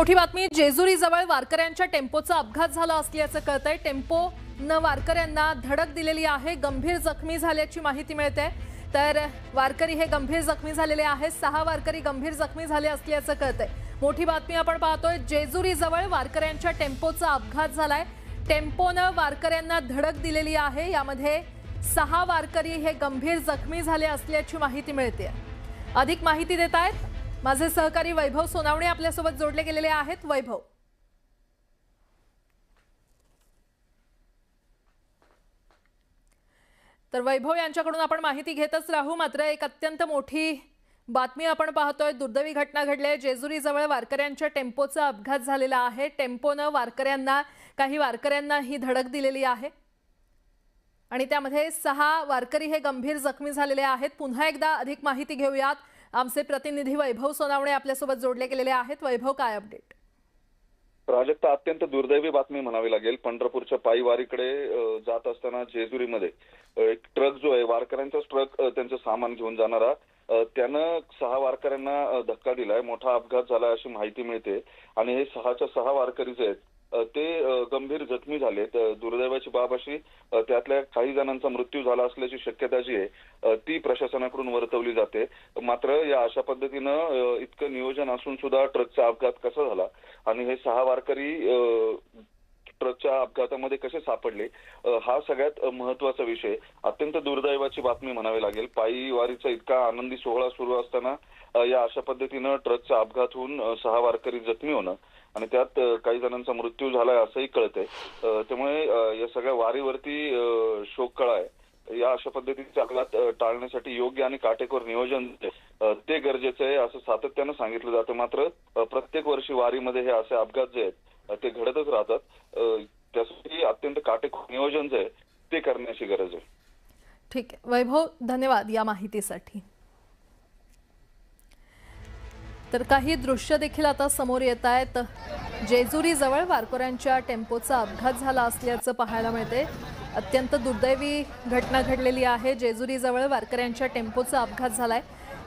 मोठी बातमी जेजुरी जवळ वारकऱ्यांच्या टेम्पोचा अपघात झाला असल्याचं कळतंय। टेम्पोनं वारकऱ्यांना धडक दिलेली आहे, गंभीर जखमी झाल्याची माहिती मिळते। तर वारकरी हे गंभीर जखमी झालेले आहेत, 6 वारकरी गंभीर जखमी झाले असल्याचं कळतंय। मोठी बातमी आपण पाहतोय, जेजुरी जवळ वारकऱ्यांच्या टेम्पोचा अपघात झालाय। टेम्पोनं वारकऱ्यांना धडक दिलेली आहे, यामध्ये 6 वारकरी हे गंभीर जखमी झाले असल्याची माहिती मिळते। अधिक माहिती देत आहेत माझे सहकारी वैभव सोनावणे आपल्यासोबत जोडले गेलेले आहेत। वैभव, तर वैभव यांच्याकडून आपण माहिती घेतच राहू। मात्र एक अत्यंत मोठी बातमी आपण पाहतोय, दुर्दैवी घटना घडली आहे। जेजुरी जवळ वारकऱ्यांच्या टेम्पोचा अपघात झालेला आहे। टेम्पोनं काही वारकऱ्यांना ही धडक दिलेली आहे आणि त्यामध्ये 6 वारकरी हे गंभीर जखमी झालेले आहेत। पुन्हा एकदा अधिक माहिती घेऊयात। आमचे प्रतिनिधी वैभव सोनावणे आपल्यासोबत जोडले गेलेले आहेत। वैभव, काय अपडेट? प्राजक्ता, अत्यंत दुर्दैवी बातमी म्हणावी लागेल। पंढरपूरच्या पायी वारीकडे जात असताना जेजुरीमध्ये एक ट्रक जो आहे, वारकऱ्यांचाच ट्रक त्यांचं सामान घेऊन जाणारा, त्यानं 6 वारकऱ्यांना धक्का दिलाय। मोठा अपघात झाला अशी माहिती मिळते आणि हे 6च्या 6 वारकरी जे आहेत ते गंभीर जखमी झालेत। दुर्दैवाची बाब अशी, त्यातल्या काही जणांचा मृत्यू झाला असल्याची शक्यता जी आहे ती प्रशासनाकडून वर्तवली जाते। मात्र या अशा पद्धतीनं इतकं नियोजन असून सुद्धा ट्रकचा अपघात कसा झाला आणि हे 6 वारकरी ट्रकच्या अपघातामध्ये कसे सापडले, हा सगळ्यात महत्वाचा विषय। अत्यंत दुर्दैवाची बातमी म्हणावी लागेल। पायी वारीचा इतका आनंदी सोहळा सुरू असताना या अशा पद्धतीनं ट्रकचा अपघात होऊन 6 वारकरी जखमी होणं आणि त्यात काही जणांचा मृत्यू झालाय असंही कळतंय। त्यामुळे या सगळ्या वारीवरती शोककळा आहे। या अशा पद्धतीचे अपघात टाळण्यासाठी योग्य आणि काटेकोर नियोजन ते गरजेचं आहे असं सातत्यानं सांगितलं जातं। मात्र प्रत्येक वर्षी वारीमध्ये हे असे अपघात जे आहेत ते घडतच राहतात। त्यासाठी अत्यंत काटेकोर नियोजन जे आहे ते करण्याची गरज आहे। ठीक आहे वैभव, धन्यवाद या माहितीसाठी। तर काही दृश्य देखील आता समोर येत आहेत। जेजुरी जवळ वारकऱ्यांच्या टेम्पोचा अपघात झाला असल्याचं पाहायला मिळते। अत्यंत दुर्दैवी घटना घडलेली आहे। जेजुरी जवळ वारकऱ्यांच्या टेम्पोचा अपघात झालाय।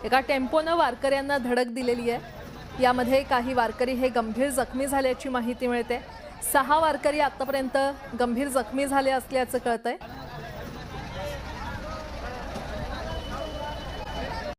एका टेम्पोनं वारकऱ्यांना धडक दिलेली आहे, यामध्ये काही वारकरी हे गंभीर जखमी झाल्याची माहिती मिळते। 6 वारकरी आतापर्यंत गंभीर जखमी झाले असल्याचं कळतंय।